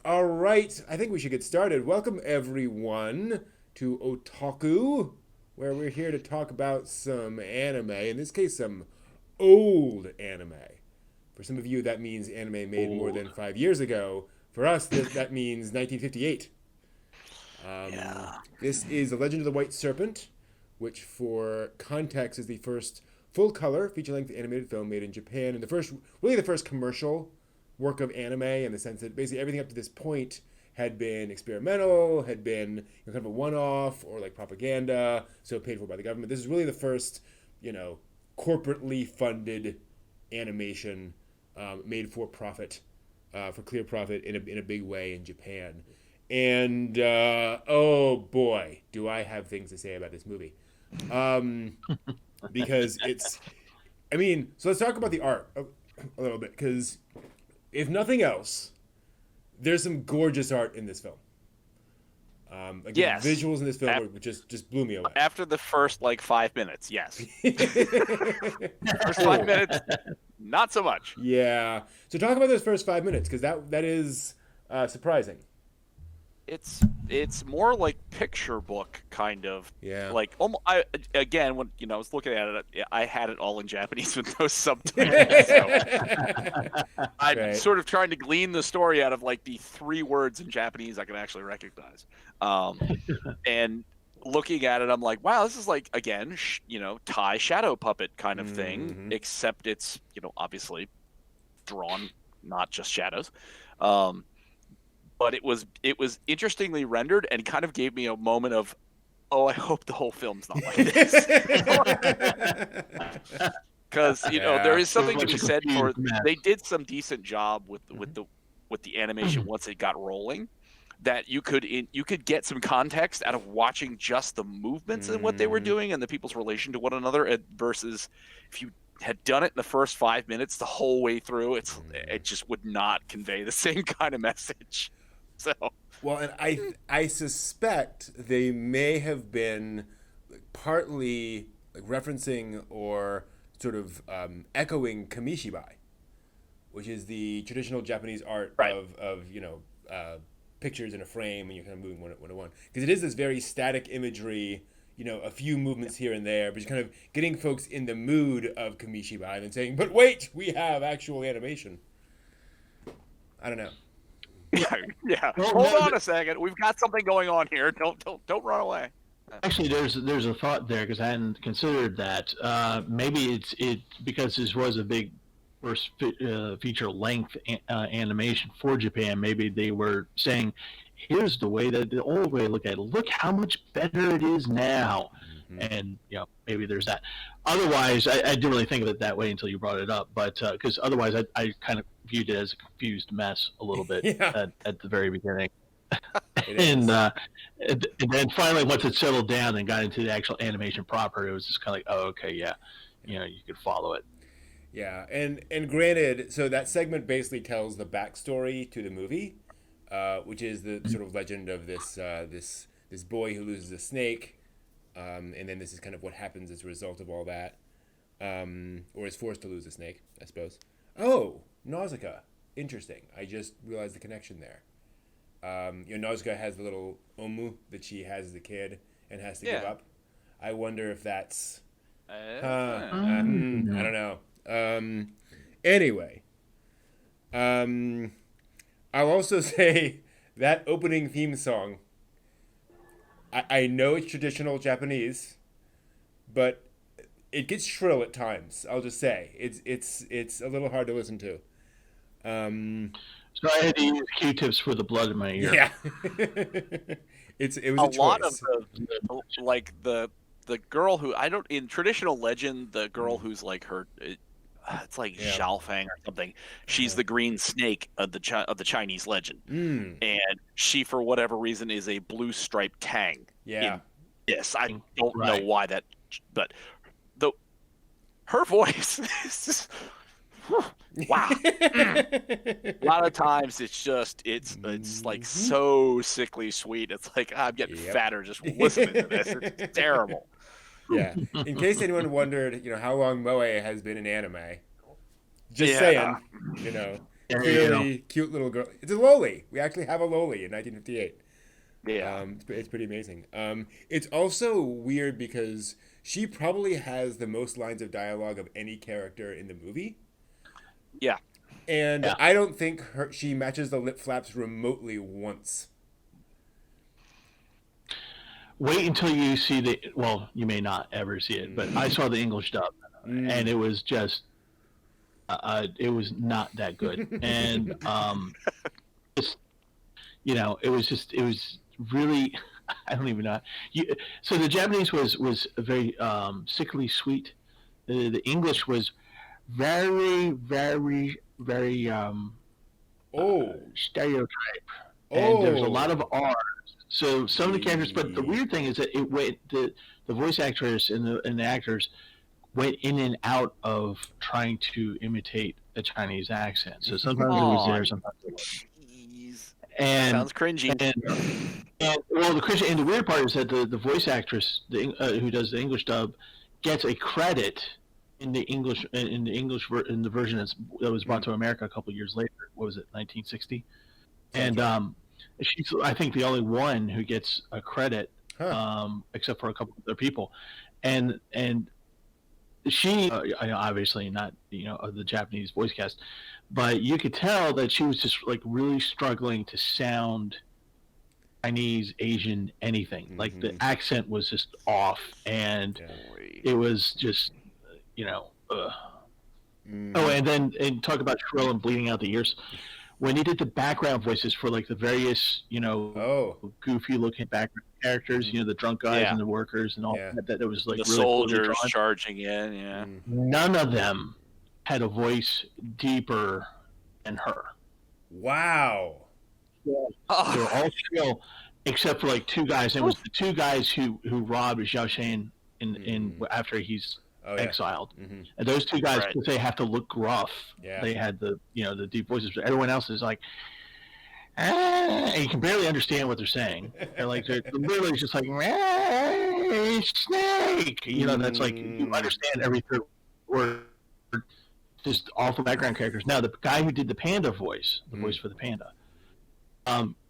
All right, I think we should get started. Welcome, everyone, to Otaku, where we're here to talk about some anime, in this case, some old anime. For some of you, that means anime made more than Old. 5 years ago. For us, that means 1958. Yeah. This is The Legend of the White Serpent, which, for context, is the first full-color feature-length animated film made in Japan, and really the first commercial work of anime, in the sense that basically everything up to this point had been experimental, had been kind of a one-off or like propaganda, so paid for by the government. This is really the first, corporately funded animation made for profit, for clear profit in a big way in Japan. And oh boy, do I have things to say about this movie. Um, because so let's talk about the art a little bit, because if nothing else, there's some gorgeous art in this film. Like the Yes. visuals in this film Af- just blew me away. After the first 5 minutes, yes. First five Cool. minutes, not so much. Yeah. So talk about those first 5 minutes, because that is surprising. It's more like picture book kind of Yeah. like I again when I was looking at it, I had it all in Japanese with no subtitles. So I'm Right. sort of trying to glean the story out of like the three words in Japanese I can actually recognize. And looking at it, I'm like, wow, this is like again, Thai shadow puppet kind of thing, Mm-hmm. except it's obviously drawn, not just shadows. Um, but it was interestingly rendered and kind of gave me a moment of, oh, I hope the whole film's not like this. Because there Yeah. is something to be said for they Mess. did some decent job with Mhm. the animation once it got rolling, that you could get some context out of watching just the movements and what they were Mhm. doing and the people's relation to one another, versus if you had done it in the first 5 minutes the whole way through, it just would not convey the same kind of message. So Well, and I suspect they may have been partly like referencing or sort of echoing kamishibai, which is the traditional Japanese art right, of pictures in a frame and you're kind of moving one to one, because it is this very static imagery. A few movements here and there, but just kind of getting folks in the mood of kamishibai and then saying, "But wait, we have actual animation." I don't know. yeah. Well, Hold no, on a second, we've got something going on here. Don't run away. actually, there's a thought there because I hadn't considered that. Maybe it because this was a big first feature length animation for Japan. Maybe they were saying, "Here's the old way to look at it. Look how much better it is now." Mhm. And maybe there's that. Otherwise, I didn't really think of it that way until you brought it up. But because otherwise, I kind of viewed it as a confused mess a little bit Yeah, at the very beginning. it and, is. and then finally, once it settled down and got into the actual animation proper, it was just kind of like, oh, okay, yeah, you could follow it. Yeah, and granted, so that segment basically tells the backstory to the movie, which is the sort of legend of this boy who loses a snake, and then this is kind of what happens as a result of all that, or is forced to lose a snake, I suppose. Oh, Nausicaa, interesting. I just realized the connection there. Nausicaa has the little omu that she has as a kid and has to give Yeah. up. I wonder if that's I Mm. don't know. Anyway, I'll also say that opening theme song. I know it's traditional Japanese, but it gets shrill at times. I'll just say it's a little hard to listen to. Um, So I had to use Q-tips for the blood in my ear. yeah, it was A a lot of choice. like the girl who I don't in traditional legend, the girl Mm. who's like her, it's like Yeah. Xiaofang or something. She's Yeah. the green snake of the Chinese legend, Mm. and she for whatever reason is a blue striped Tang. Yeah. In this, I don't know Right. why that, but the her voice is just, wow. A lot of times it's like so sickly sweet. It's like I'm getting Yep. fatter just listening to this. It's terrible. Yeah. In case anyone wondered, how long Moe has been in anime, just Yeah. saying, you know, really cute little girl. It's a loli. We actually have a loli in 1958. Yeah. It's pretty amazing. It's also weird because she probably has the most lines of dialogue of any character in the movie. Yeah. And Yeah. I don't think she matches the lip flaps remotely once. Wait until you see well, you may not ever see it, but I saw the English dub, and it was just, it was not that good. And, just, it was really, I don't even know. So the Japanese was very sickly sweet. The English was very, very, very stereotype, and there's a lot of R. So some of the characters, but the weird thing is that the voice actress and the actors went in and out of trying to imitate a Chinese accent. So sometimes it was there, sometimes it wasn't. Jeez. And Sounds cringy. And well, the weird part is that the voice actress who does the English dub gets a credit in the English in the version that was brought to America a couple years later. What was it, 1960? And she's, I think, the only one who gets a credit, except for a couple of other people, and she obviously not of the Japanese voice cast, but you could tell that she was just like really struggling to sound Chinese, Asian, anything. Like the accent was just off, and it was just Oh, and talk about shrill and bleeding out the ears. When he did the background voices for like the various, goofy looking background characters, the drunk guys and the workers and all that was like the really soldiers charging in, None of them had a voice deeper than her. Wow. They were all shrill, except for like two guys. It was the two guys who robbed Xiao Shan in after he's exiled. And those two guys, because they have to look gruff, they had the the deep voices. But everyone else is like, and you can barely understand what they're saying. They're literally just like, snake. That's like, you understand every third word. Just awful background characters. Now the guy who did the panda voice, the voice for the panda,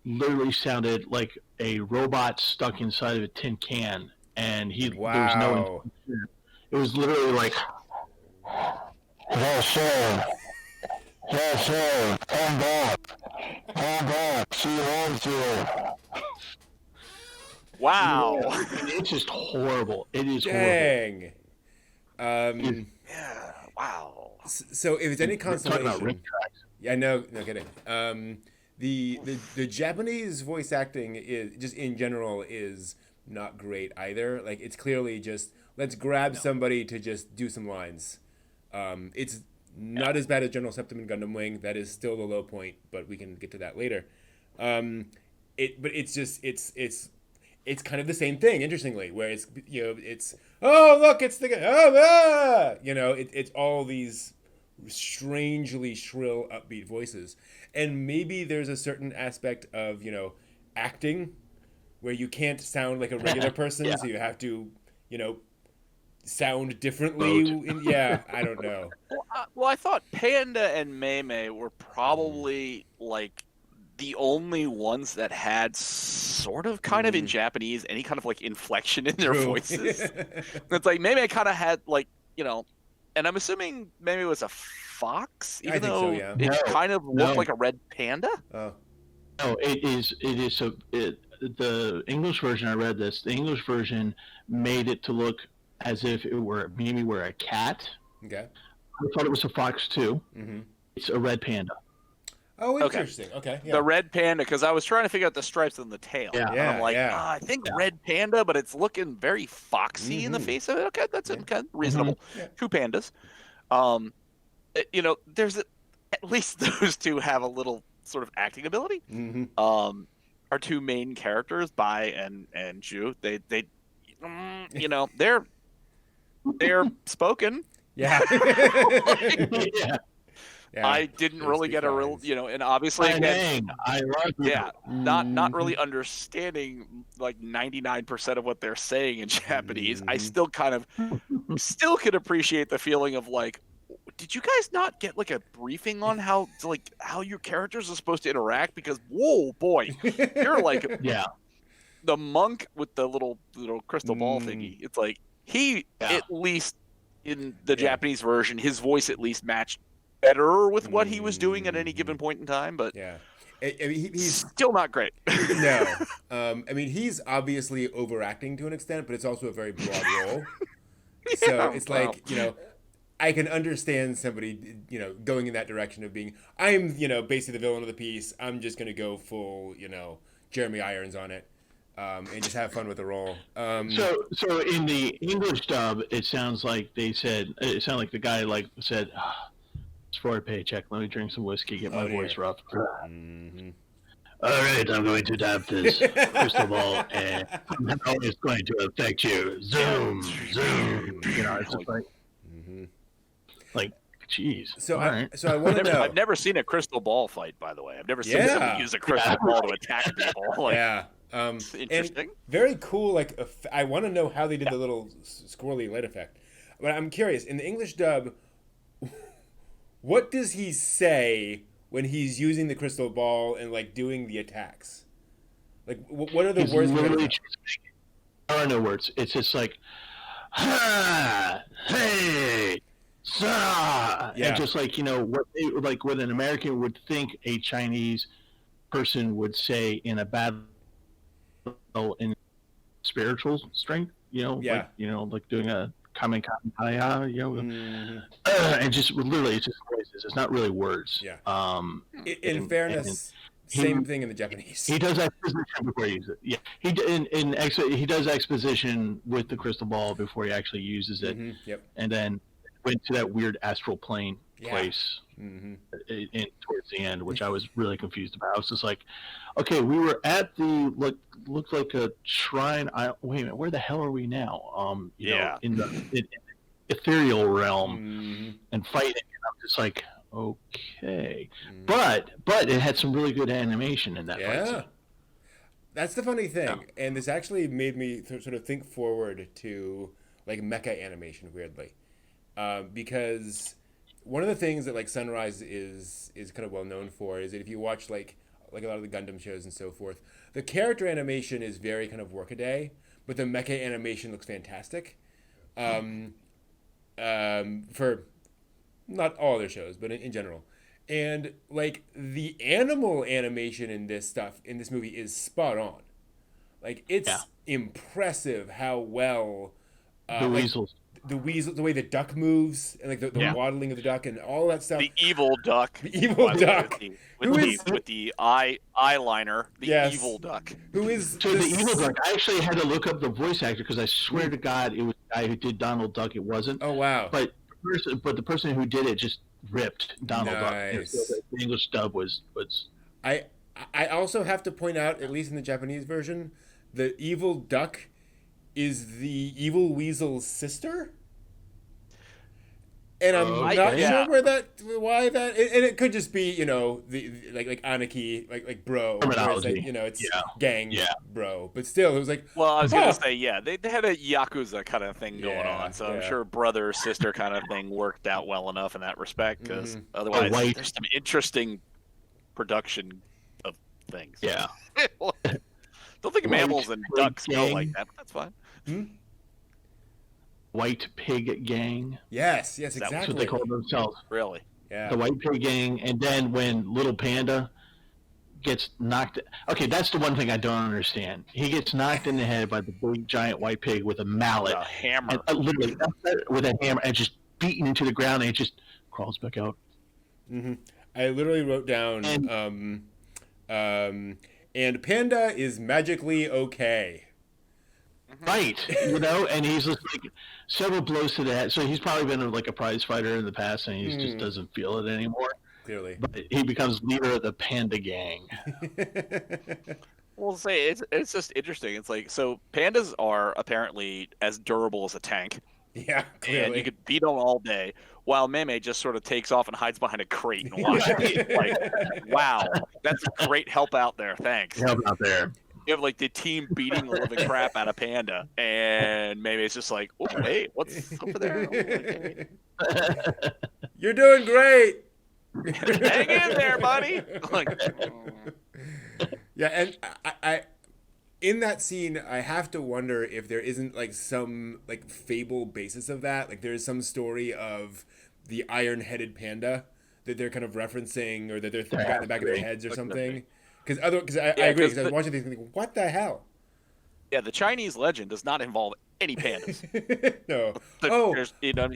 literally sounded like a robot stuck inside of a tin can, and there was no. It was literally like, yes, sir, come back, she loves you. Wow. It's just horrible. It is Dang. horrible. Yeah. Wow. So if it's any consolation, talking about ring tracks. Yeah, no kidding. The Japanese voice acting is just in general is not great either. Like it's clearly just let's grab somebody to just do some lines. It's not as bad as General Septim and Gundam Wing. That is still the low point, but we can get to that later. It's kind of the same thing. Interestingly, where it's oh look, it's the guy. It's all these strangely shrill, upbeat voices, and maybe there's a certain aspect of acting where you can't sound like a regular person, so you have to sound differently. I don't know. Well, I thought Panda and Mei were probably like the only ones that had sort of kind of in Japanese any kind of like inflection in their voices. It's like Mei kind of had like and I'm assuming Mei was a fox, even though it kind of looked like a red panda. Oh. No, it is. So the English version, I read this. The English version made it to look as if it were maybe were a cat. Okay. I thought it was a fox too. It's a red panda. Oh, interesting. Okay. Yeah. The red panda, because I was trying to figure out the stripes on the tail. Yeah. And I'm like, I think red panda, but it's looking very foxy in the face of it. Okay, that's kind of reasonable. Yeah. Two pandas. There's at least those two have a little sort of acting ability. Our two main characters, Bai and Ju, they're spoken. Yeah. Yeah. I didn't really get a real, and obviously again, I love you. not really understanding like 99% of what they're saying in Japanese. I still could appreciate the feeling of like, did you guys not get like a briefing on how your characters are supposed to interact? Because whoa, boy, you're like Yeah. the monk with the little crystal ball thingy. It's like he at least in the Japanese version, his voice at least matched better with what he was doing at any given point in time. But I mean, he's still not great. No, I mean, he's obviously overacting to an extent, but it's also a very broad role. So it's like, I can understand somebody, going in that direction of being, I'm, basically the villain of the piece. I'm just going to go full, Jeremy Irons on it, and just have fun with the role. So in the English dub, it sounds like it sounded like the guy said, it's for a paycheck. Let me drink some whiskey, get my voice rough. Mm-hmm. All right, I'm going to tap this crystal ball, and how it's going to affect you. Zoom, zoom. It's just like, geez. So I want to know. I've never seen a crystal ball fight, by the way. I've never seen somebody use a crystal ball to attack people. It's interesting. And very cool. I want to know how they did the little squirrely light effect. But I'm curious. In the English dub, what does he say when he's using the crystal ball and doing the attacks? What are the words? There are no words. It's just like, ha, hey, sa, and just what an American would think a Chinese person would say in a battle in spiritual strength. Like doing a Kamehameha, and just literally, it's just voices. It's not really words. Yeah. In fairness, same thing in the Japanese. He does exposition before he uses it. Yeah, he does exposition with the crystal ball before he actually uses it. Mm-hmm. Yep. And then went to that weird astral plane place towards the end, which I was really confused about. I was just like, okay, we were at the looked like a shrine. Wait a minute, where the hell are we now? In the ethereal realm and fighting. And I'm just like, okay, but it had some really good animation in that fight scene. That's the funny thing, and this actually made me sort of think forward to mecha animation weirdly, because one of the things that Sunrise is kind of well known for is that if you watch like a lot of the Gundam shows and so forth, the character animation is very kind of workaday, but the mecha animation looks fantastic. For not all their shows, but in general. And the animal animation in this movie is spot on. It's impressive how well the weasels. The way the duck moves and the waddling of the duck and all that stuff. The evil duck. The evil duck. With the eyeliner. The evil duck. Who is the evil duck? I actually had to look up the voice actor because I swear to God it was the guy who did Donald Duck. It wasn't. Oh wow! But the person who did it just ripped Donald Duck. The English dub was. I also have to point out, at least in the Japanese version, the evil duck is the evil weasel's sister, and I'm not sure why that, and it could just be the Anarchy bro, it's gang bro, but still it was well, I was gonna say they had a Yakuza kind of thing going on, so I'm sure brother sister kind of thing worked out well enough in that respect, because otherwise there's some interesting production of things. Don't think mammals and ducks go like that, but that's fine. White Pig Gang. Yes, exactly. That's what they call themselves. Really? Yeah. The White Pig Gang, and then when Little Panda gets knocked. Okay, that's the one thing I don't understand. He gets knocked in the head by the big giant white pig with a mallet, a hammer, literally with a hammer, and just beaten into the ground, and it just crawls back out. I literally wrote down, and Panda is magically okay. Right, and he's just several blows to the head. So he's probably been a prize fighter in the past, and he just doesn't feel it anymore. Clearly, but he becomes leader of the Panda Gang. Well, say it's just interesting. It's so pandas are apparently as durable as a tank. Yeah, clearly. And you could beat them all day, while Meme just sort of takes off and hides behind a crate and watches. Wow, that's a great help out there. Thanks. Help out there. You have the team beating the living crap out of Panda, and maybe it's just oh, hey, what's over there? You're doing great. Hang in there, buddy. Like, Yeah, and I in that scene, I have to wonder if there isn't like some like fable basis of that. Like there is some story of the iron-headed panda that they're kind of referencing, or that they're got in the back of their heads or something. Because I agree. Because I was watching these thinking, what the hell? yeah, the Chinese legend does not involve any pandas. No. You know,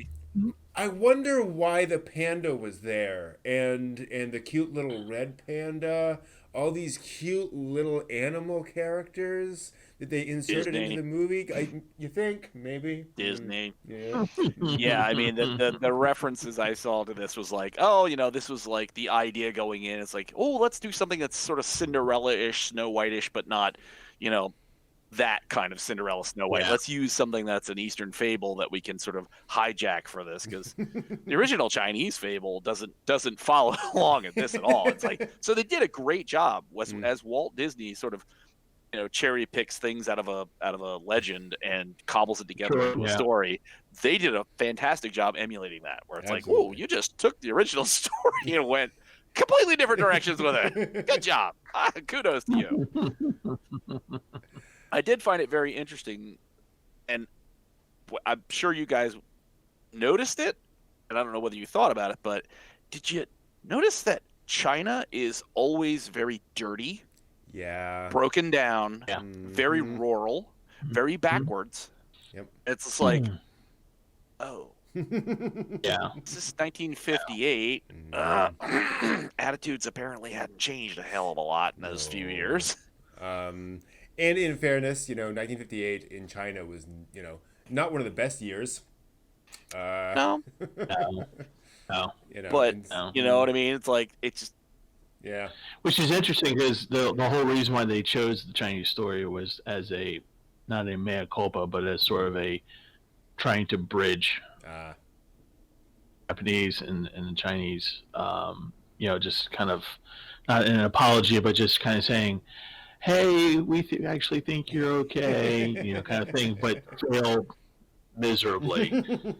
I wonder why the panda was there, and the cute little red panda, all these cute little animal characters that they inserted Disney. into the movie. You think maybe Disney. Yeah. Yeah, I mean the references I saw to this was like, oh, you know, this was like the idea going in. It's like, oh, let's do something that's sort of Cinderella-ish, Snow White-ish, but not, you know, that kind of Cinderella Snow White. Yeah. Let's use something that's an Eastern fable that we can sort of hijack for this, because the original Chinese fable doesn't follow along at this at all. It's like, so they did a great job as Walt Disney sort of, you know, cherry picks things out of a legend and cobbles it together into a story. They did a fantastic job emulating that, where it's like, whoa, you just took the original story and went completely different directions with it. Good job. Kudos to you. I did find it very interesting, and I'm sure you guys noticed it, and I don't know whether you thought about it, but did you notice that China is always very dirty, broken down, very rural, very backwards? Yep. It's just like, oh, Yeah. this is 1958. Attitudes apparently hadn't changed a hell of a lot in those few years. And in fairness, you know, 1958 in China was, you know, not one of the best years. No. No. You know, But you know what I mean? It's like, it's just, yeah. Which is interesting, because the whole reason why they chose the Chinese story was as a, not a mea culpa, but as sort of a trying to bridge Japanese and the Chinese, you know, just kind of not an apology, but just kind of saying, hey, we actually think you're okay, you know, kind of thing, but failed miserably.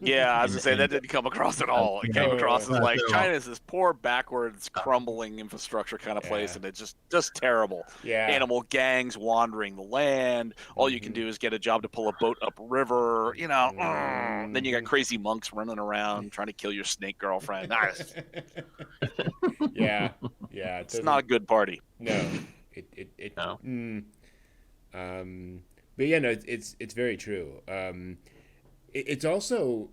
yeah, I was gonna say that didn't come across at all. It came across as like China's this poor, backwards, crumbling infrastructure kind of place, and it's just terrible. Yeah. Animal gangs wandering the land. All you can do is get a job to pull a boat upriver. You know, then you got crazy monks running around trying to kill your snake girlfriend. Yeah. It's not a good party. No. No. But yeah, no, it's very true. It's also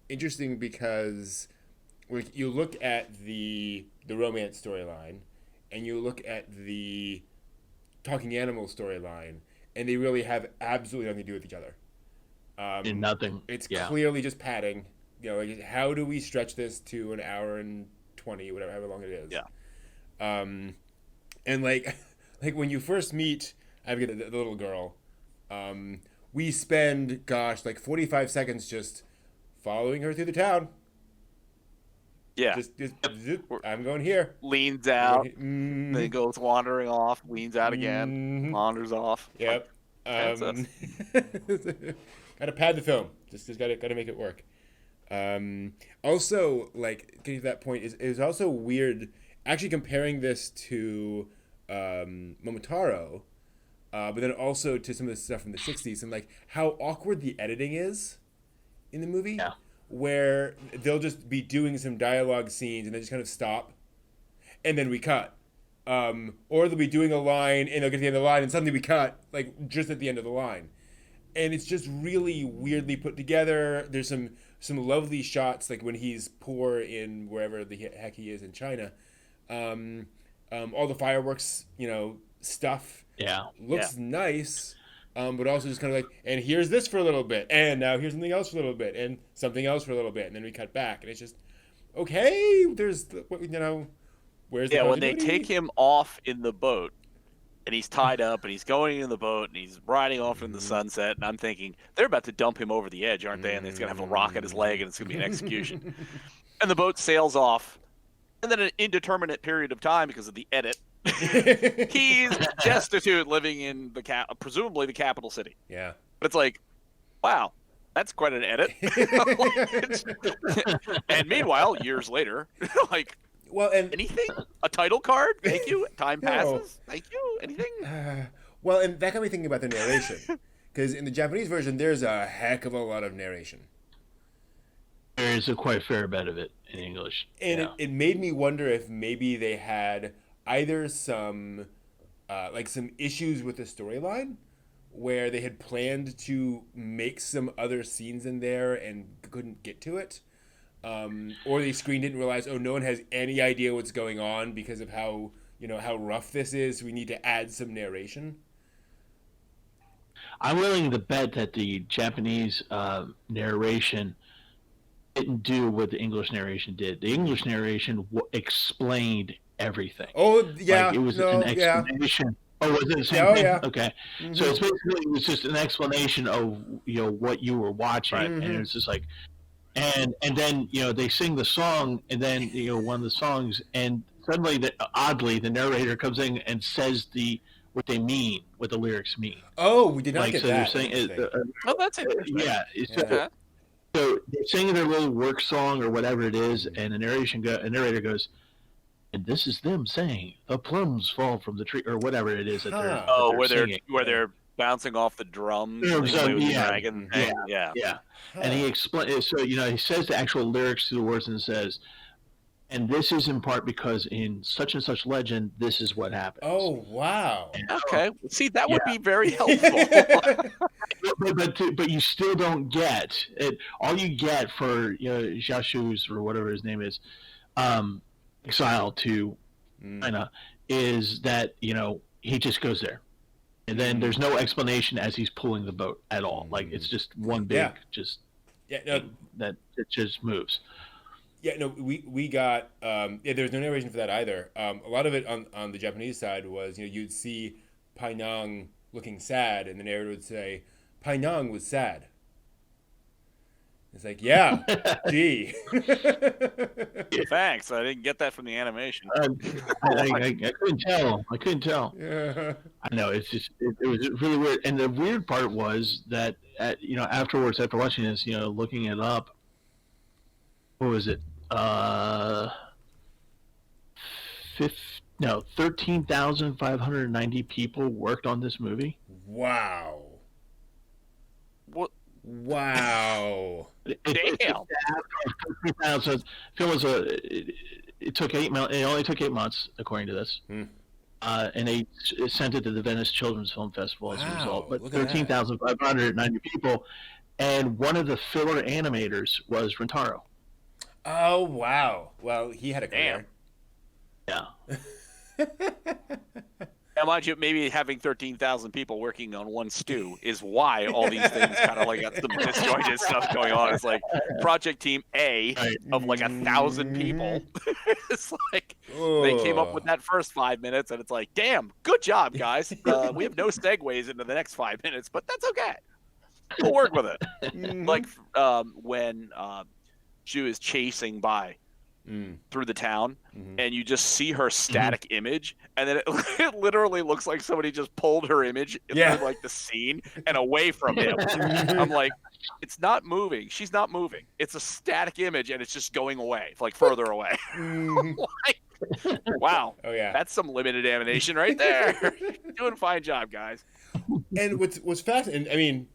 interesting because like you look at the romance storyline, and you look at the talking animal storyline, and they really have absolutely nothing to do with each other. Nothing. It's clearly just padding. You know, like, how do we stretch this to an hour and 20, whatever, however long it is? Yeah. And like when you first meet, I forget the little girl. We spend, like 45 seconds just following her through the town. Yeah. Just I'm going here. Leans out, then goes wandering off, leans out again, wanders off. Yep. Gotta pad the film. Just gotta make it work. Also, like getting to that point is also weird. Actually, comparing this to Momotaro, but then also to some of the stuff from the 60s, and like how awkward the editing is in the movie. Yeah. Where they'll just be doing some dialogue scenes and they just kind of stop, and then we cut. Or they'll be doing a line and they'll get to the end of the line and suddenly we cut, like just at the end of the line. And it's just really weirdly put together. There's some lovely shots, like when he's poor in wherever the heck he is in China. All the fireworks, you know, stuff. Yeah. Looks nice. But also just kind of like, and here's this for a little bit, and now here's something else for a little bit, and something else for a little bit, and then we cut back, and it's just, okay, there's, you know, where's the Yeah, when they continuity? take him off in the boat, and he's tied up, and he's going in the boat, and he's riding off in the sunset, and I'm thinking, they're about to dump him over the edge, aren't they? And he's going to have a rock at his leg, and it's going to be an execution. And the boat sails off, and then an indeterminate period of time, because of the edit, he's destitute, living in presumably the capital city. Yeah. But it's like, wow, That's quite an edit. And meanwhile, years later, like, well, and anything? A title card? Thank you. Time No. passes. Thank you. Anything? well, and that got me thinking about the narration, because in the Japanese version, there's a heck of a lot of narration, There is a quite fair bit of it in English. and Yeah. it made me wonder if maybe they had either some some issues with the storyline, where they had planned to make some other scenes in there and couldn't get to it, or they screened it and realized, oh, no one has any idea what's going on because of how how rough this is. We need to add some narration. I'm willing to bet that the Japanese narration didn't do what the English narration did. The English narration explained everything. Oh yeah, Like, it was no, an yeah, explanation. Oh, was it the same Oh, thing? yeah. Okay. Mhm. So it's basically, it was just an explanation of what you were watching, Right. and Mhm. it's just like, and then they sing the song, and then one of the songs, and suddenly, oddly, the narrator comes in and says what they mean, what the lyrics mean. Oh, we did not Like, get so that. they're saying, Interesting. Oh, that's interesting. yeah, it's Yeah. Okay. so they're singing their little work song or whatever it is, and the narrator goes, and this is them saying the plums fall from the tree, or whatever it is that they're, Huh. that Oh, they're where singing. they're bouncing off the drums, Yeah, like so, Play with the yeah, Dragon yeah, thing. Yeah. Yeah, Huh. and he explains. So he says the actual lyrics to the words and says, and this is in part because in such and such legend, this is what happens. Oh wow. Okay. See, that would be very helpful. But you still don't get it. All you get for Jashu's, or whatever his name is, exile to China, is that he just goes there, and then there's no explanation as he's pulling the boat at all. Like, it's just one big Yeah. just Yeah, no, thing that it just moves. yeah, no. We got there's no narration for that either. A lot of it on the Japanese side was you'd see Painang looking sad, and the narrator would say Painang was sad. It's like, yeah, gee. Thanks. I didn't get that from the animation. I couldn't tell. I couldn't tell. Yeah. I know, it's just it was really weird. And the weird part was that afterwards, after watching this, looking it up, what was it? 13,590 people worked on this movie. Wow. What? Wow. Damn. So the film was it took 8 months. It only took 8 months, according to this. And they sent it to the Venice Children's Film Festival as a result. But look at that. 13,590 people, and one of the filler animators was Rentaro. Oh wow. Well, he had a career. Yeah. Now, mind you, maybe having 13,000 people working on one stew is why all these things kind of like got some disjointed stuff going on. It's like Project Team A of like 1,000 people. It's like they came up with that first 5 minutes, and it's like, damn, good job, guys. We have no segues into the next 5 minutes, but that's okay. We'll work with it. Like when Shu is chasing by through the town, and you just see her static image, and then it literally looks like somebody just pulled her image through like the scene and away from him. I'm like, it's not moving. She's not moving. It's a static image, and it's just going away, like further away. Like, wow. Oh yeah. That's some limited animation right there. Doing a fine job, guys. And what's fascinating, I mean,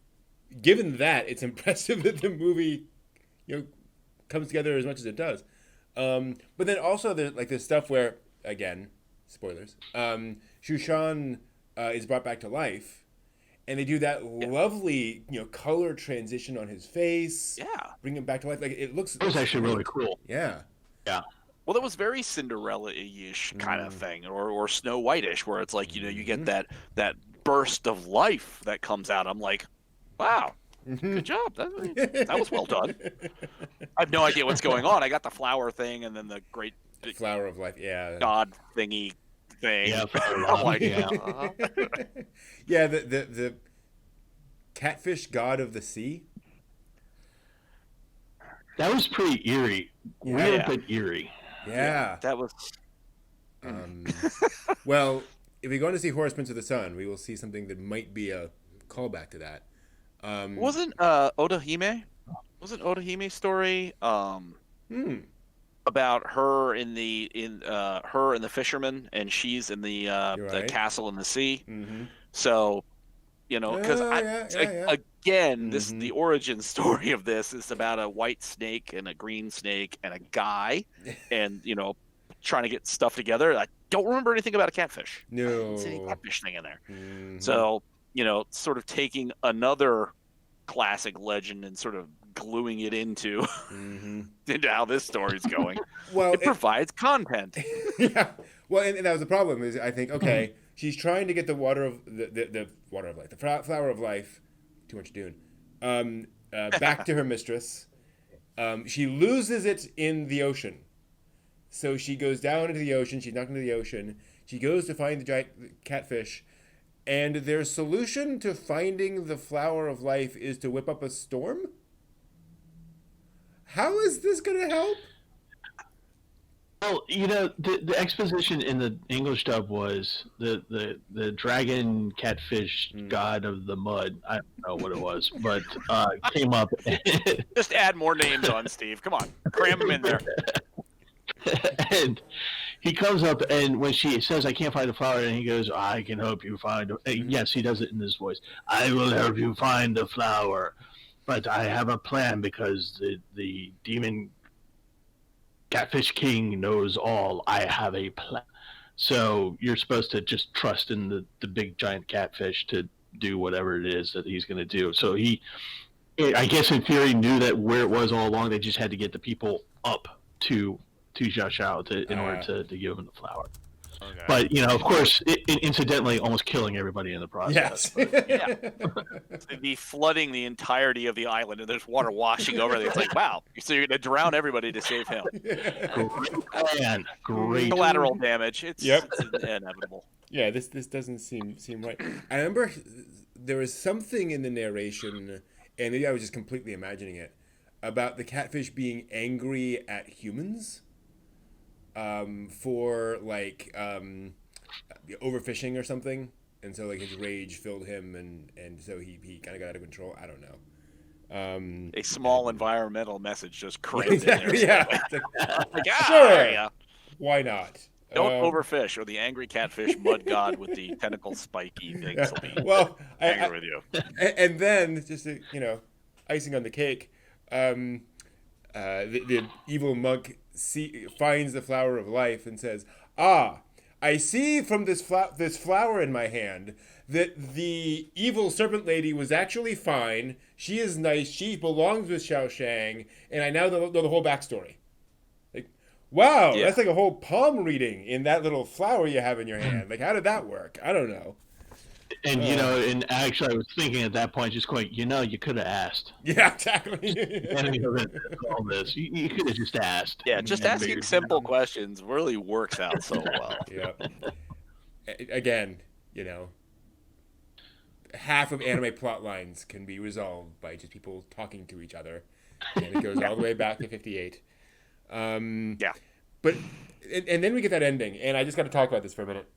given that, it's impressive that the movie, comes together as much as it does. But then also there's stuff where, again, spoilers, Shushan is brought back to life, and they do that lovely, color transition on his face. Yeah. Bring him back to life. Like, it looks. It was actually really cool. Yeah. Yeah. Well, that was very Cinderella-ish kind of thing, or Snow White-ish, where it's like, you get that burst of life that comes out. I'm like, wow, good job. That was well done. I have no idea what's going on. I got the flower thing, and then the great big Flower of life. Yeah. god thingy thing. Yeah, I'm like, Yeah. The catfish god of the sea. That was pretty eerie. Weird, but eerie. Yeah. that was. Well, if we go to see Horus Prince of the Sun, we will see something that might be a callback to that. Wasn't Odahime's story Hmm. about her in her and the fisherman, and she's in You're the right. castle in the sea. Mm-hmm. So, because Oh yeah, yeah, yeah. again, Mm-hmm. the origin story of this is about a white snake and a green snake and a guy, and trying to get stuff together. I don't remember anything about a catfish. I didn't see any No. catfish thing in there. Mm-hmm. So, sort of taking another classic legend and sort of gluing it into Mm-hmm. into how this story's going. Well, It provides content. yeah. Well, and that was the problem. Is I think okay, she's trying to get the water of the water of life, the flower of life. Too much Dune. Back to her mistress. She loses it in the ocean. So she goes down into the ocean. She's knocked into the ocean. She goes to find the giant catfish, and their solution to finding the flower of life is to whip up a storm. How is this going to help? Well, the exposition in the English dub was the dragon catfish god of the mud. I don't know what it was, but came up. Just add more names on, Steve. Come on, cram them in there. And he comes up, and when she says, "I can't find the flower," and he goes, "I can help you find." Yes, he does it in this voice. I will help you find the flower, but I have a plan because the demon Catfish King knows all. I have a plan. So you're supposed to just trust in the big giant catfish to do whatever it is that he's going to do. So he, I guess in theory, knew that where it was all along. They just had to get the people up to Xiao Xiao in order to give him the flower. Okay. But of course, incidentally, almost killing everybody in the process. Yes. Yeah. They'd be flooding the entirety of the island, and there's water washing over it. It's like, wow, so you're going to drown everybody to save him. Great. Collateral damage. It's inevitable. Yeah, this doesn't seem right. I remember there was something in the narration, and maybe I was just completely imagining it, about the catfish being angry at humans for overfishing or something, and so his rage filled him, and so he kind of got out of control. I don't know. A small environmental message just crammed Exactly. in there. Yeah. Sure. Yeah. Why not? Don't overfish, or the angry catfish mud god with the tentacle spiky things will be angry with you. And then just icing on the cake, the evil monk finds the flower of life and says, "Ah, I see from this flower in my hand that the evil serpent lady was actually fine. She is nice. She belongs with Xiao Shang, and I now know the whole backstory." Like, wow, Yeah. that's like a whole palm reading in that little flower you have in your hand. Like, how did that work? I don't know. And and actually, I was thinking at that point, just going, you could have asked. Yeah, exactly. All this, you could have just asked. Yeah, just asking simple questions really works out so well. Yeah. Again, half of anime plot lines can be resolved by just people talking to each other, and it goes all the way back to 58. Yeah. But and then we get that ending, and I just got to talk about this for a minute.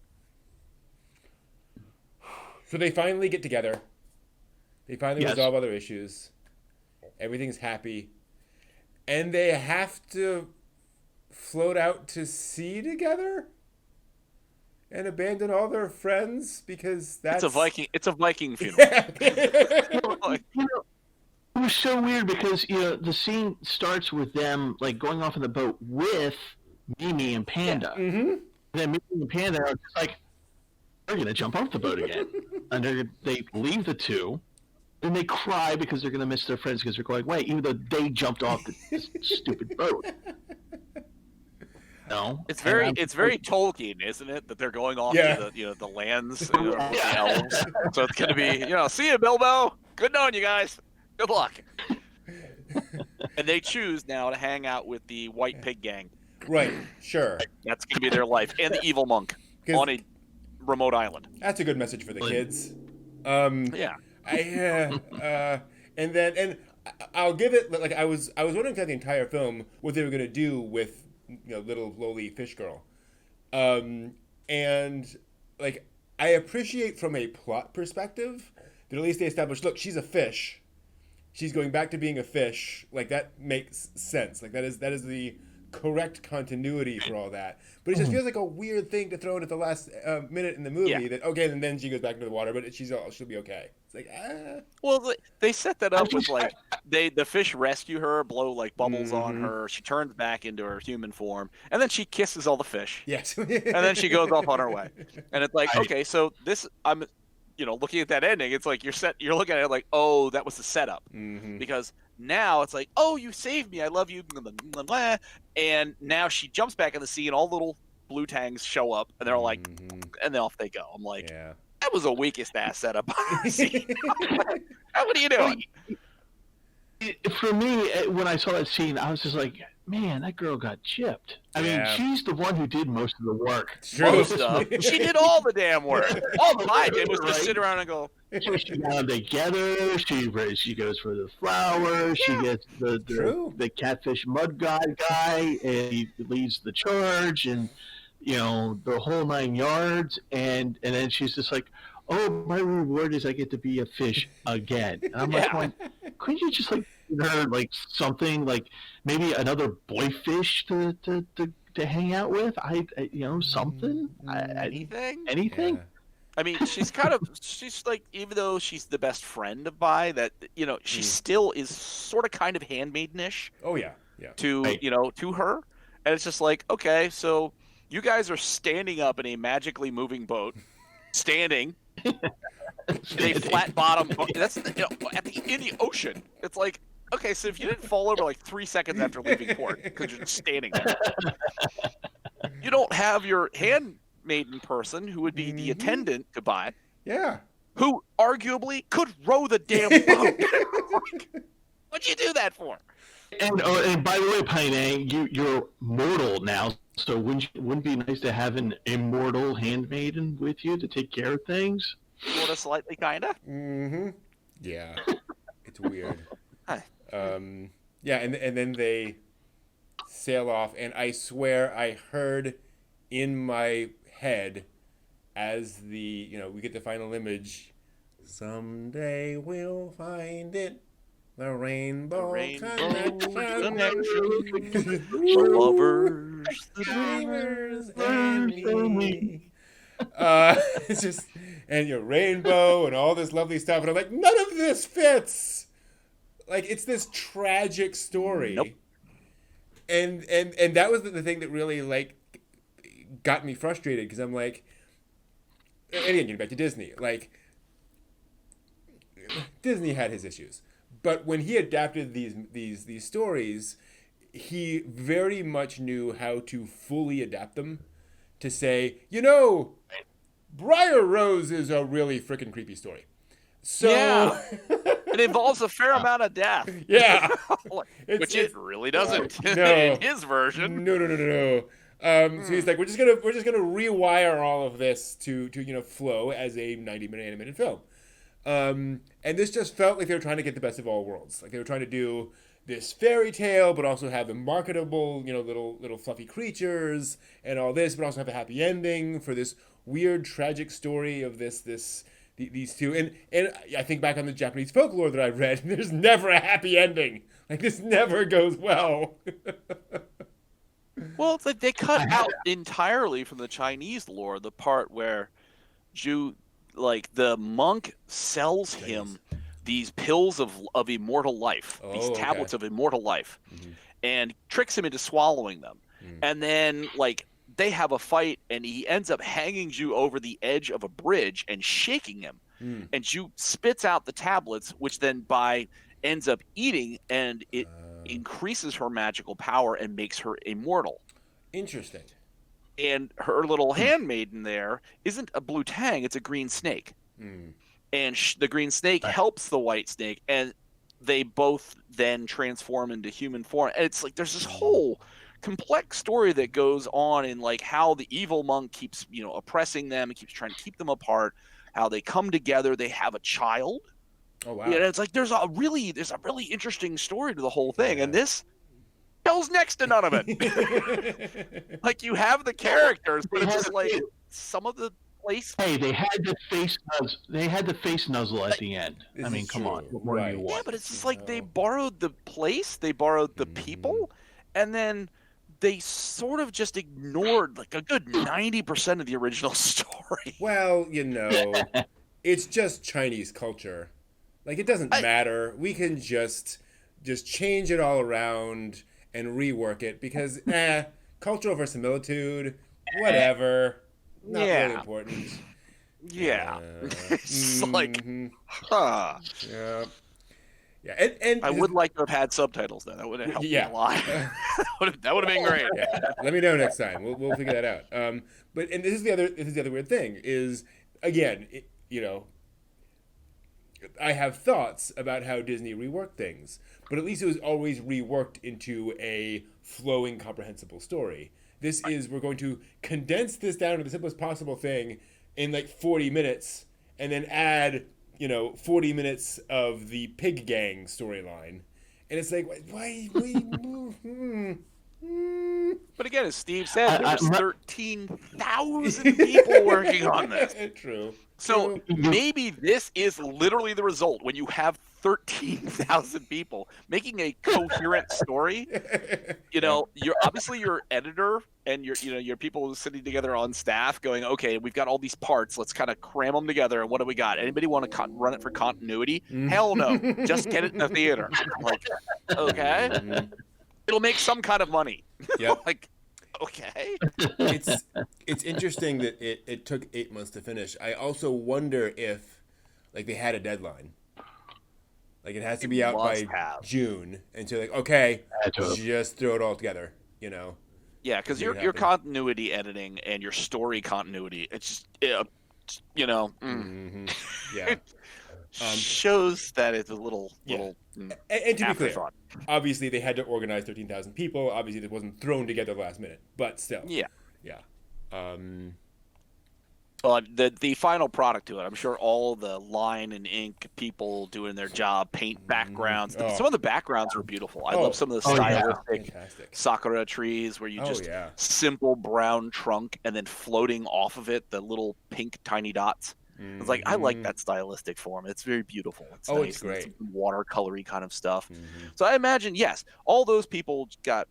So they finally get together. They finally resolve other issues. Everything's happy, and they have to float out to sea together and abandon all their friends because that's It's a Viking funeral. It was so weird because the scene starts with them going off in the boat with Mimi and Panda. Yeah. Mm-hmm. And then Mimi and Panda are just like, they're gonna jump off the boat again, and they leave the two. And they cry because they're going to miss their friends because they're going, wait, even though they jumped off this stupid boat. No, it's very Tolkien, isn't it? That they're going off to the lands, the elves. So it's going to be, see you, Bilbo. Good knowing you guys. Good luck. And they choose now to hang out with the White Pig Gang. Right. Sure. That's going to be their life, and the evil monk on a remote island. That's a good message for the kids. Yeah. And I'll give it I was wondering throughout the entire film what they were gonna do with little lowly fish girl, and I appreciate from a plot perspective that at least they established, look, she's a fish. She's going back to being a fish. Like, that makes sense. Like, that is the correct continuity for all that. But it just feels like a weird thing to throw in at the last minute in the movie that, okay, and then she goes back into the water, but she'll be okay. It's like, Well, they set that up with, like, the fish rescue her, blow, like, bubbles on her. She turns back into her human form, and then she kisses all the fish. Yes. And then she goes off on her way. And it's like, okay, so this, I'm, looking at that ending, it's like you're looking at it like, oh, that was the setup. Because now it's like, oh, you saved me, I love you, blah, blah, blah, blah. And now she jumps back in the sea, and all little blue tangs show up, and they're like, and then off they go. I'm like, that was the weakest ass setup I've seen. What are you doing? For me, when I saw that scene, I was just like, man, that girl got chipped. I mean, she's the one who did most of the work. Most stuff. She did all the damn work. All that I did was just sit around and go. She got them together. She goes for the flowers. She gets the catfish mud guy, and he leads the charge, and the whole 9 yards. And then she's just like, oh, my reward is I get to be a fish again. And I'm like, couldn't you just like her like something like maybe another boy fish to hang out with? Something. Anything. Yeah. I mean, she's like, even though she's the best friend of Bai, that she still is sort of kind of handmaidenish. Oh yeah. To to her, and it's just like, okay, so you guys are standing up in a magically moving boat, standing. A flat bottom. That's in the ocean. It's like, okay, so if you didn't fall over like 3 seconds after leaving port because you're just standing there, you don't have your handmaiden person who would be the attendant to Bai. Yeah. Who arguably could row the damn boat. What'd you do that for? And by the way, Paine, you're mortal now, so wouldn't it be nice to have an immortal handmaiden with you to take care of things? Sort of, slightly, kinda. Yeah, it's weird. Yeah, and then they sail off, and I swear I heard in my head as we get the final image. Someday we'll find it. The rainbow connection. The lovers, the dreamers, and me. It's just, and your rainbow and all this lovely stuff, and I'm like, none of this fits. Like, it's this tragic story. Nope. And that was the thing that really like got me frustrated, because I'm like, and again, getting back to Disney, like, Disney had his issues. But when he adapted these stories, he very much knew how to fully adapt them to say, Briar Rose is a really freaking creepy story. So yeah. It involves a fair amount of death. Yeah. Which it really doesn't no. in his version. No. So he's like, we're just gonna rewire all of this to flow as a 90-minute animated film. And this just felt like they were trying to get the best of all worlds. Like, they were trying to do this fairy tale, but also have the marketable, little fluffy creatures and all this, but also have a happy ending for this weird tragic story of these two. And I think back on the Japanese folklore that I read, there's never a happy ending. Like, this never goes well. Well, it's like they cut out entirely from the Chinese lore the part where the monk sells him these pills of immortal life, these tablets of immortal life, and tricks him into swallowing them. And then, like, they have a fight, and he ends up hanging Zhu over the edge of a bridge and shaking him. And Zhu spits out the tablets, which then Bai ends up eating, and it increases her magical power and makes her immortal. Interesting. And her little handmaiden there isn't a blue tang, it's a green snake. And the green snake helps the white snake, and they both then transform into human form. And it's like there's this whole complex story that goes on in like how the evil monk keeps oppressing them and keeps trying to keep them apart, how they come together, they have a child. Oh wow. Yeah, it's like there's a really interesting story to the whole thing. And this tells next to none of it. Like, you have the characters, but it's just like some of the place. Hey, they had the face nuzzle at the end. This I mean, is come on. true. What more do you Right. Yeah, want? but it's just like they borrowed the place, they borrowed the people, and then they sort of just ignored like a good 90% of the original story. Well, it's just Chinese culture. Like, it doesn't matter. We can just change it all around and rework it because cultural verisimilitude, whatever, not really Yeah. important. Yeah. It's like, Mhm. huh. Yeah. Yeah, and I would like to have had subtitles then. That would have helped me a lot. That would have been great. Yeah, let me know next time. We'll figure that out. But this is the other weird thing is, again, I have thoughts about how Disney reworked things, but at least it was always reworked into a flowing, comprehensible story. This is, we're going to condense this down to the simplest possible thing in like 40 minutes, and then add 40 minutes of the pig gang storyline, and it's like, why? But again, as Steve said, there was I'm not- 13,000 people working on this. True. So maybe this is literally the result when you have 13,000 people making a coherent story. You're obviously your editor and your people sitting together on staff going, okay, we've got all these parts. Let's kind of cram them together. And what do we got? Anybody want to run it for continuity? Hell no. Just get it in the theater. Like, okay. It'll make some kind of money. Yep. Like, okay. It's interesting that it took 8 months to finish. I also wonder if like they had a deadline. Like, it has to be out by June, and so like, okay, just throw it all together, Yeah, because your continuity editing and your story continuity, it's just, Yeah. shows that it's a little And to be clear, afterthought. obviously they had to organize 13,000 people. Obviously, it wasn't thrown together last minute, but still. Yeah. Well, the final product to it, I'm sure all the line and ink people doing their job, paint backgrounds. Oh. Some of the backgrounds were beautiful. I love some of the stylistic fantastic. sakura trees where you simple brown trunk and then floating off of it, the little pink tiny dots. It's like, I like that stylistic form. It's very beautiful. It's nice. It's great. It's watercolory kind of stuff. So I imagine, yes, all those people got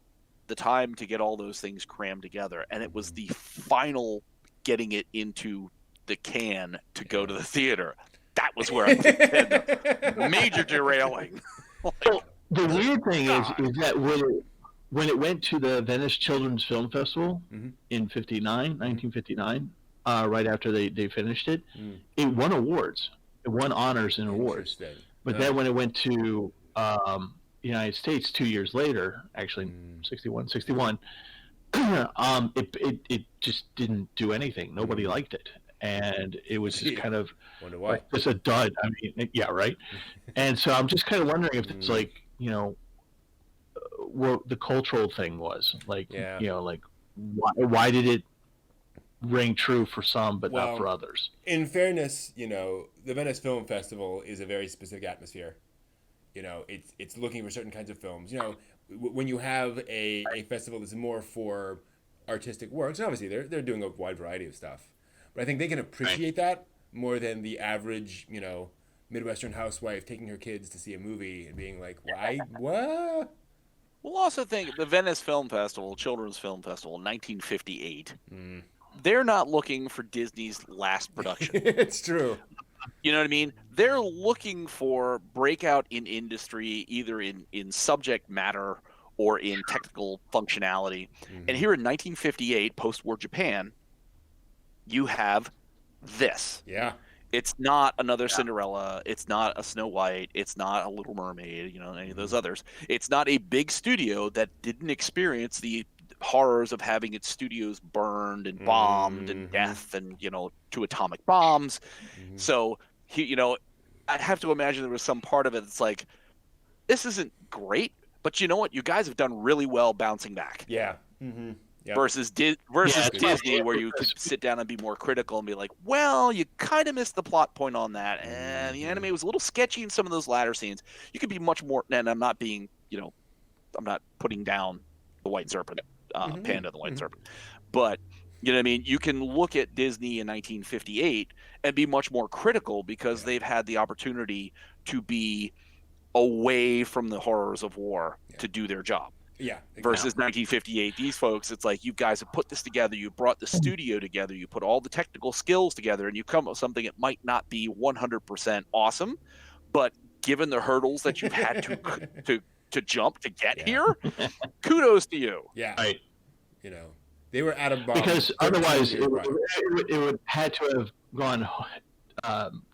the time to get all those things crammed together, and it was the final getting it into the can to go to the theater. That was where I think the major derailing. The weird thing is that when it went to the Venice Children's Film Festival in 1959, right after they finished it, it won awards. It won honors and awards. But then when it went to the United States 2 years later, actually 61, it just didn't do anything. Nobody liked it, and it was just kind of like just a dud. I mean, yeah, right. And so I'm just kind of wondering if it's like what the cultural thing was like. Like why did it ring true for some but not for others? In fairness, the Venice Film Festival is a very specific atmosphere. It's looking for certain kinds of films. When you have a festival that's more for artistic works, and obviously they're doing a wide variety of stuff, but I think they can appreciate that more than the average, Midwestern housewife taking her kids to see a movie and being like, why, what? We'll also think the Venice Film Festival, Children's Film Festival, 1958. They're not looking for Disney's last production. It's true. You know what I mean? They're looking for breakout in industry, either in subject matter or in technical functionality. And here in 1958, post-war Japan, you have this. Yeah. It's not another Cinderella. It's not a Snow White. It's not a Little Mermaid, any of those others. It's not a big studio that didn't experience the horrors of having its studios burned and bombed and death and, to atomic bombs. So, I have to imagine there was some part of it that's like, this isn't great, but you know what? You guys have done really well bouncing back. Yeah. Yep. Versus Disney, where you could sit down and be more critical and be like, well, you kind of missed the plot point on that, and the anime was a little sketchy in some of those latter scenes. You could be much more, and I'm not being, I'm not putting down the White Serpent, Panda, the White Serpent, but You know what I mean? You can look at Disney in 1958 and be much more critical because Yeah. they've had the opportunity to be away from the horrors of war to do their job. Yeah, Versus 1958, these folks, it's like you guys have put this together, you brought the studio together, you put all the technical skills together, and you come up with something that might not be 100% awesome, but given the hurdles that you've had to jump to get here, kudos to you. Yeah, Right. You know, they were atom bombs Because otherwise years prior. it would had to have gone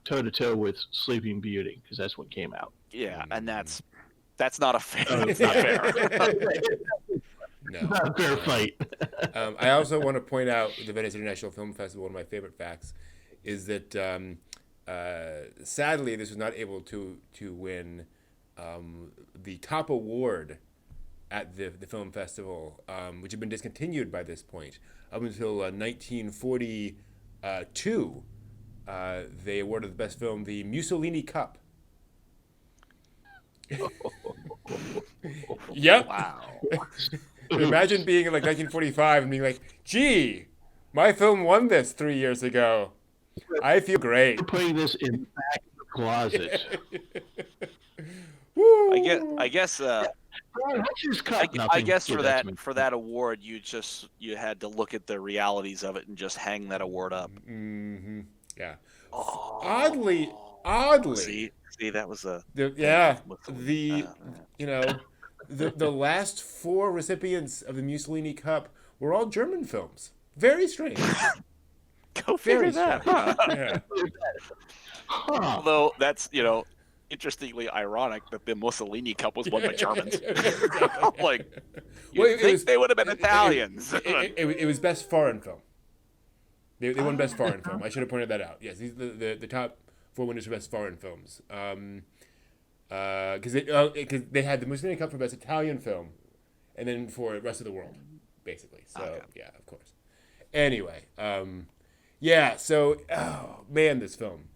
toe to toe with Sleeping Beauty, because that's what came out. Yeah, and that's not a fair. Oh, It's not fair. No. Not a fair fight. I also want to point out the Venice International Film Festival. One of my favorite facts is that sadly this was not able to win the top award at the film festival, which had been discontinued by this point up until 1942. They awarded the best film the Mussolini Cup. Yep. Wow. Imagine being in like 1945 and being like, gee, my film won this 3 years ago. I feel great. We're putting this in the back of the closet. Woo. I guess for that award, you had to look at the realities of it and just hang that award up. Mm-hmm. Yeah. Oh. Oddly. See, that was The last 4 recipients of the Mussolini Cup were all German films. Very strange. Go figure that. Yeah. Although that's interestingly ironic that the Mussolini Cup was won by Germans. Like, they would have been Italians. It was best foreign film. They won best foreign film. I should have pointed that out. Yes, these are the top 4 winners for best foreign films. Because they had the Mussolini Cup for best Italian film, and then for the rest of the world, basically. So yeah, of course. Anyway, yeah. So, oh man, this film.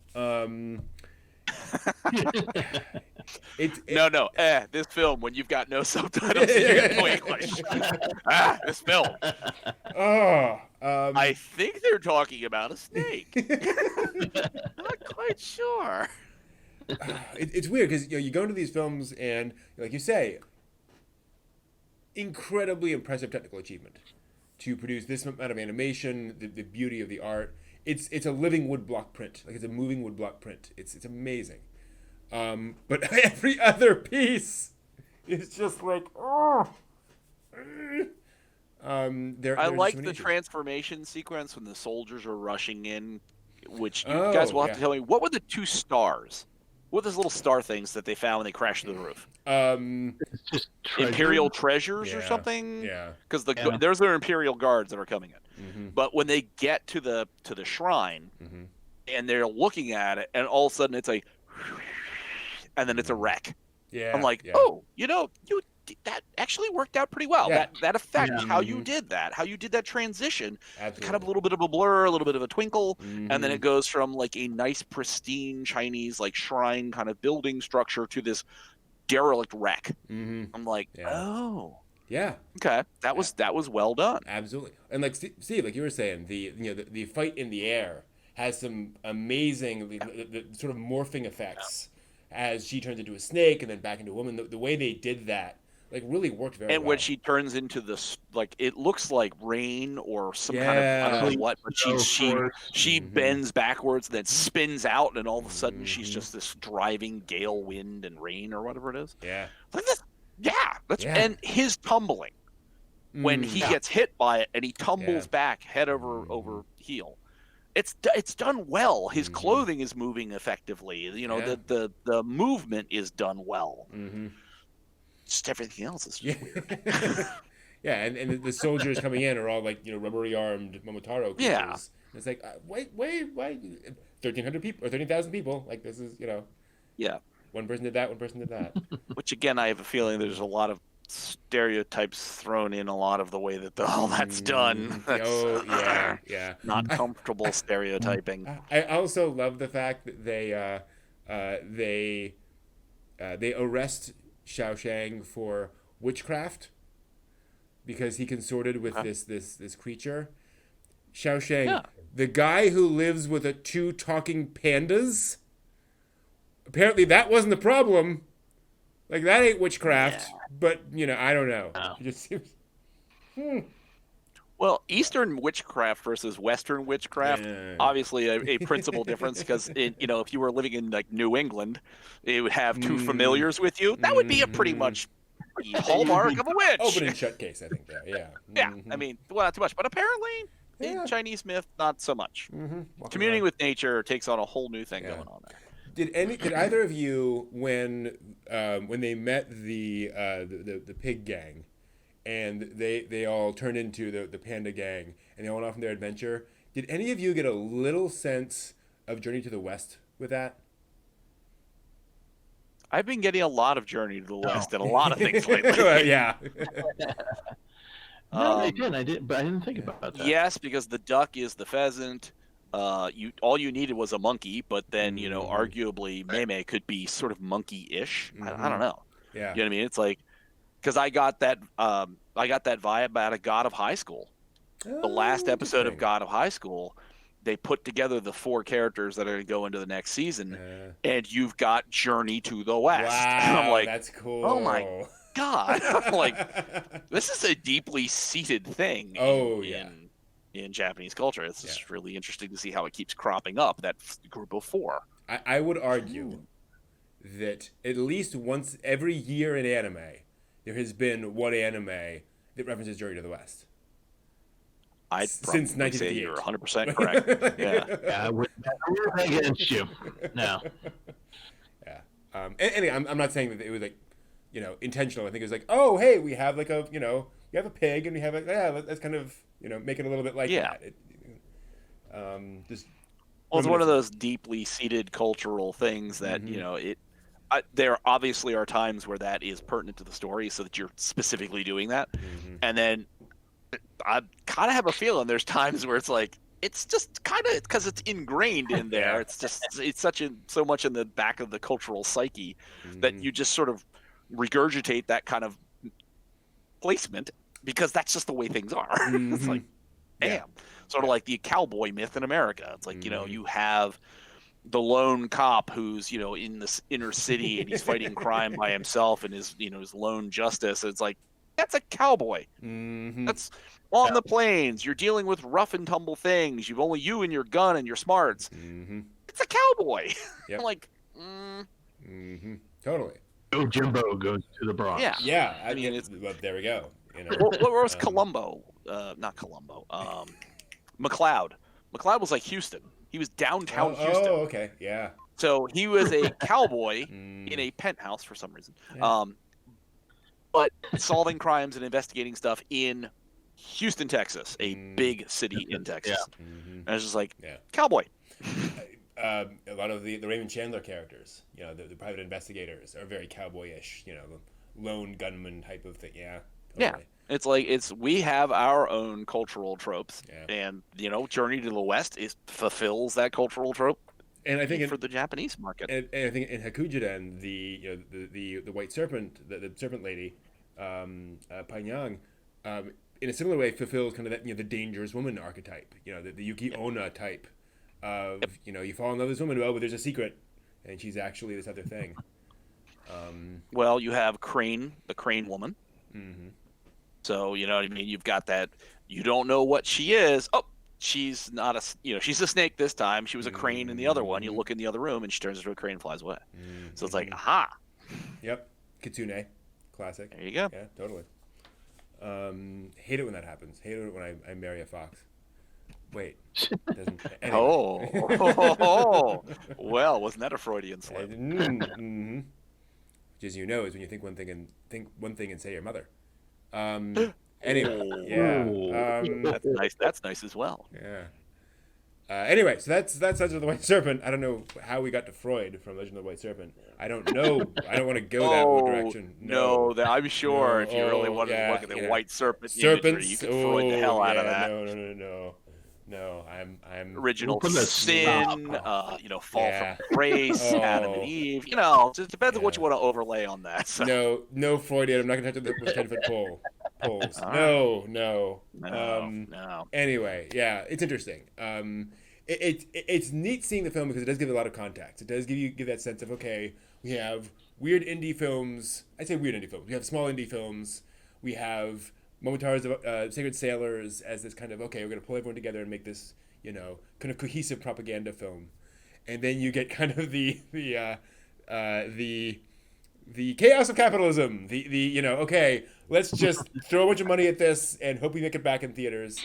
This film when you've got no subtitles, you get no English. This film. I think they're talking about a snake. Not quite sure. It's weird because you go into these films and, like you say, incredibly impressive technical achievement to produce this amount of animation, the beauty of the art. It's a living woodblock print, like it's a moving woodblock print. It's amazing. But every other piece is just like, oh. I like the transformation sequence when the soldiers are rushing in, which you guys will have to tell me, what were the 2 stars? What are those little star things that they found when they crashed through the roof? It's just Imperial treasures or something? Yeah. Because there's their Imperial guards that are coming in. Mm-hmm. But when they get to the shrine and they're looking at it, and all of a sudden it's like, and then it's a wreck. Yeah. I'm like, that actually worked out pretty well. Yeah. That effect, how you did that transition, Absolutely. kind of a little bit of a blur, a little bit of a twinkle, and then it goes from like a nice, pristine Chinese like shrine kind of building structure to this derelict wreck. Mm-hmm. I'm like, oh, yeah, okay, that was well done. Absolutely. And like Steve, like you were saying, the fight in the air has some amazing the sort of morphing effects as she turns into a snake and then back into a woman. The way they did that, like, really worked very well. And when she turns into this, like, it looks like rain or some kind of, I don't know what, but she bends backwards, then spins out, and all of a sudden she's just this driving gale wind and rain or whatever it is. Yeah. Like this, and his tumbling when he gets hit by it and he tumbles back head over heel. It's done well. His clothing is moving effectively. The movement is done well. Mm-hmm. Just everything else is just weird. Yeah, and the soldiers coming in are all like rubbery armed Momotaro creatures. Yeah. It's like wait, 1,300 people or 13,000 people. Like this is Yeah. One person did that. One person did that. Which again, I have a feeling there's a lot of stereotypes thrown in a lot of the way that all that's done. That's, yeah. Not comfortable stereotyping. I also love the fact that they arrest Xiaoshang for witchcraft because he consorted with this creature. Xiaosheng, Yeah. the guy who lives with two talking pandas. Apparently, that wasn't the problem. Like that ain't witchcraft. But I don't know. No. It just seems. Well, Eastern witchcraft versus Western witchcraft, Yeah. obviously a principal difference because if you were living in like New England, it would have two familiars with you. That would be a pretty much hallmark of a witch. Open and shut case, I think. There, yeah. Yeah, I mean, well, not too much, but apparently Yeah. in Chinese myth, not so much. Walking Communing around. with nature takes on a whole new thing Yeah. going on there. Did either of you when they met the pig gang, and they all turned into the panda gang and they went off on their adventure? Did any of you get a little sense of Journey to the West with that? I've been getting a lot of Journey to the West and a lot of things lately. Yeah. No, I did, but I didn't think about that. Yes, because the duck is the pheasant. All you needed was a monkey, but then arguably Meme could be sort of monkey-ish. I don't know. Yeah. You know what I mean? It's like because I got that vibe out of God of High School. The last episode of God of High School, they put together the 4 characters that are going to go into the next season, and you've got Journey to the West. Wow, And I'm like, that's cool. oh my God. I'm like, this is a deeply seated thing in Japanese culture. It's just really interesting to see how it keeps cropping up, that group of 4. I would argue that at least once every year in anime, there has been one anime that references Journey to the West. I'd Since probably say 1958. you're 100% correct. Yeah. Yeah, we're against you. No. Yeah. Anyway, I'm not saying that it was like, intentional. I think it was like, oh, hey, we have like we have a pig and we have let's kind of, make it a little bit like that. Just. Well, it's one of those deeply seated cultural things that, there obviously are times where that is pertinent to the story so that you're specifically doing that. And then I kind of have a feeling there's times where it's like, it's just kind of because it's ingrained in there. It's so much in the back of the cultural psyche that you just sort of regurgitate that kind of placement because that's just the way things are. It's like, damn. Sort of like the cowboy myth in America. It's like, you have the lone cop who's, in this inner city and he's fighting crime by himself and his lone justice. It's like, that's a cowboy. That's on the plains. You're dealing with rough and tumble things. You've only you and your gun and your smarts. It's a cowboy. Yep. I'm like, Totally. Joe Jimbo goes to the Bronx. Yeah. I mean, well, there we go. Where was Columbo? Not Columbo. McLeod. McLeod was like Houston. He was downtown Houston. Oh, okay. Yeah. So he was a cowboy in a penthouse for some reason. Yeah. But solving crimes and investigating stuff in Houston, Texas, a big city in Texas. Yeah. And I was just like, cowboy. A lot of the Raymond Chandler characters, the private investigators are very cowboyish, the lone gunman type of thing. Yeah. Totally. Yeah. It's like we have our own cultural tropes, Yeah. and Journey to the West fulfills that cultural trope. And I think for the Japanese market, and I think in Hakujaden, the white serpent, the serpent lady, Panyang, in a similar way fulfills kind of that the dangerous woman archetype, the Yuki Onna type of you fall in love with this woman, but there's a secret, and she's actually this other thing. Well, you have Crane, the Crane woman. So you know what I mean. You've got that. You don't know what she is. Oh, she's not she's a snake this time. She was a crane in the other one. You look in the other room and she turns into a crane and flies away. So it's like, aha. Yep. Kitsune. Classic. There you go. Yeah, totally. Hate it when that happens. Hate it when I marry a fox. Wait. Doesn't. Anyway. Oh. Well, wasn't that a Freudian slip? Which, as you know, is when you think one thing and say your mother. Anyway, yeah. That's nice. That's nice as well. Yeah. Anyway, so that's Legend of the White Serpent. I don't know how we got to Freud from Legend of the White Serpent. I don't know. I don't want to go that direction. No, I'm sure if you really wanted to look at the White Serpent imagery, you could Freud the hell out of that. No. I'm original sin. Fall from grace, Adam and Eve. Just depends on what you want to overlay on that. So. No Freudian. I'm not going to touch the 10-foot pole. polls. All right. No. No. Anyway, yeah, it's interesting. It's neat seeing the film because it does give a lot of context. It does give that sense of, okay, we have weird indie films. I say weird indie films. We have small indie films. We have Momotaro's Sacred Sailors as this kind of, okay, we're going to pull everyone together and make this, kind of cohesive propaganda film. And then you get kind of the chaos of capitalism. Okay, let's just throw a bunch of money at this and hope we make it back in theaters,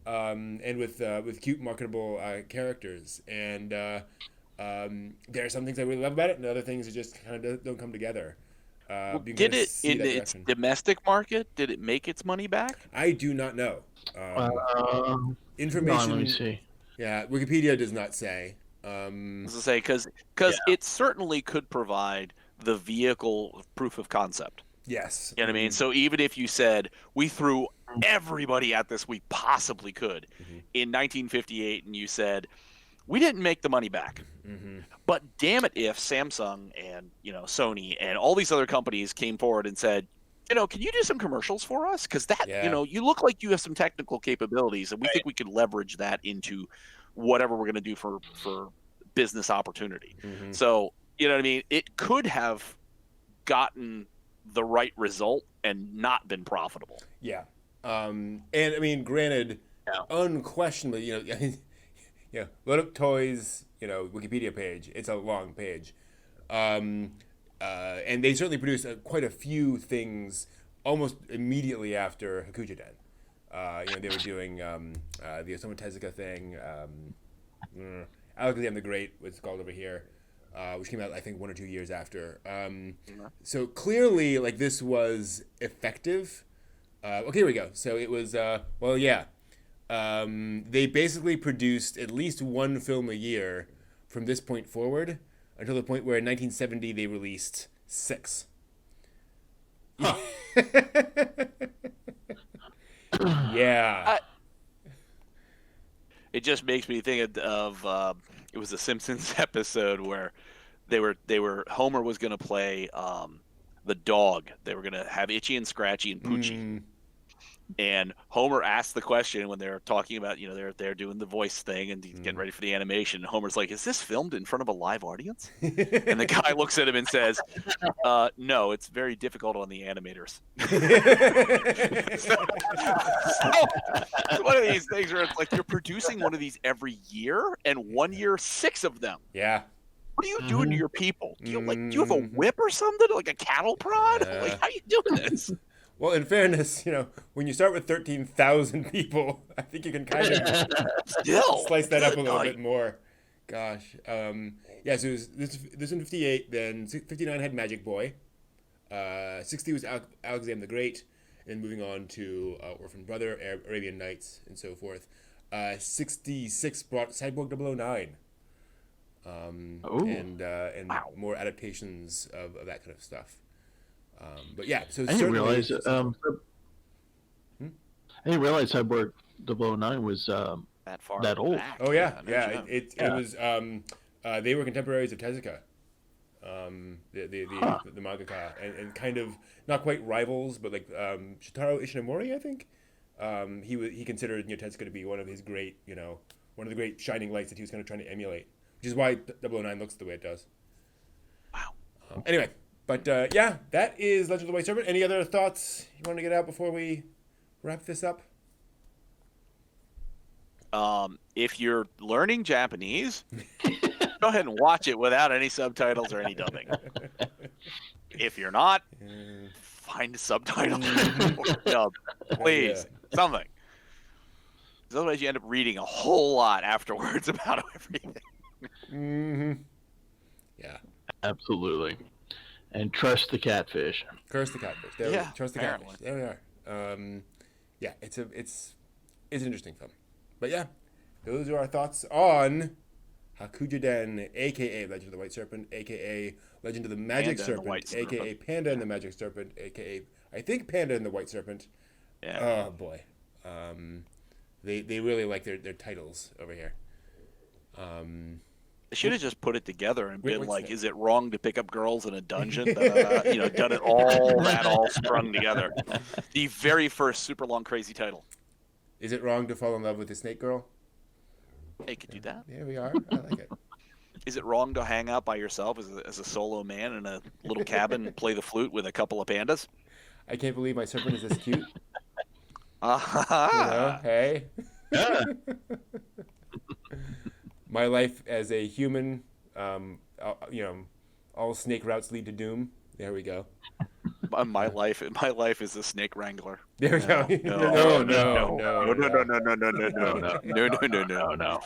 and with cute marketable characters. And there are some things I really love about it, and other things that just kind of don't come together. Did it in its domestic market? Did it make its money back? I do not know. Information. Hold on, let me see. Yeah, Wikipedia does not say. I was to say because it certainly could provide the vehicle of proof of concept. Yes. You know what I mean? So even if you said we threw everybody at this we possibly could in 1958, and you said we didn't make the money back, but damn it if Samsung and Sony and all these other companies came forward and said, can you do some commercials for us? Because that you look like you have some technical capabilities, and we think we could leverage that into whatever we're going to do for business opportunity. So, you know what I mean? It could have gotten the right result and not been profitable. Yeah. And I mean, granted, unquestionably, load up Toys, Wikipedia page. It's a long page. And they certainly produced quite a few things almost immediately after Hakujaden. They were doing the Osamu Tezuka thing, Alexander the Great, what's called over here, which came out, I think, 1 or 2 years after. So clearly, this was effective. Okay, here we go. So it was, they basically produced at least one film a year from this point forward until the point where in 1970 they released 6. Huh. Yeah. It just makes me think of it was a Simpsons episode where they were Homer was going to play the dog. They were going to have Itchy and Scratchy and Poochie. And Homer asked the question when they're talking about, they're doing the voice thing and getting ready for the animation. And Homer's like, "Is this filmed in front of a live audience?" And the guy looks at him and says, "No, it's very difficult on the animators." so one of these things where it's like you're producing one of these every year, and 1 year, 6 of them. Yeah. What are you doing to your people? Do you have a whip or something, like a cattle prod? How are you doing this? Well, in fairness, when you start with 13,000 people, I think you can kind of slice that up a little bit more. Gosh. So it was this in 58, then 59 had Magic Boy. 60 was Alexander the Great, and moving on to Orphan Brother, Arabian Nights, and so forth. 66 brought Cyborg 009. And more adaptations of that kind of stuff. But yeah, so I didn't realize. I didn't realize Cyborg 009 was that old. Back. Oh yeah. It was. They were contemporaries of Tezuka, the mangaka, and kind of not quite rivals, but like Shotaro Ishinomori, I think. He considered Tezuka to be one of his great, one of the great shining lights that he was kind of trying to emulate, which is why 009 looks the way it does. Wow. Anyway. But that is Legend of the White Serpent. Any other thoughts you want to get out before we wrap this up? If you're learning Japanese, go ahead and watch it without any subtitles or any dubbing. If you're not, find subtitles or dub, please, something. Because otherwise, you end up reading a whole lot afterwards about everything. Yeah, absolutely. And trust the catfish. Curse the catfish. Trust the catfish. There we are. It's an interesting film. But yeah, those are our thoughts on Hakujaden, a.k.a. Legend of the White Serpent, a.k.a. Legend of the Magic Serpent, a.k.a. Panda and the Magic Serpent, a.k.a. I think Panda and the White Serpent. Yeah. Oh, boy. They really like their titles over here. They should have just put it together and Wait, been what's like, that? "Is it wrong to pick up girls in a dungeon?" You know, done it all sprung together. The very first super long crazy title. Is it wrong to fall in love with a snake girl? Hey, could do that. There we are. I like it. Is it wrong to hang out by yourself as a solo man in a little cabin and play the flute with a couple of pandas? I can't believe my serpent is this cute. Ah, You know, hey. Yeah. My life as a human, you know, all snake routes lead to doom. There we go. my life is a snake wrangler. There we go. No, No. no. No. No. No.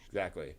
Exactly.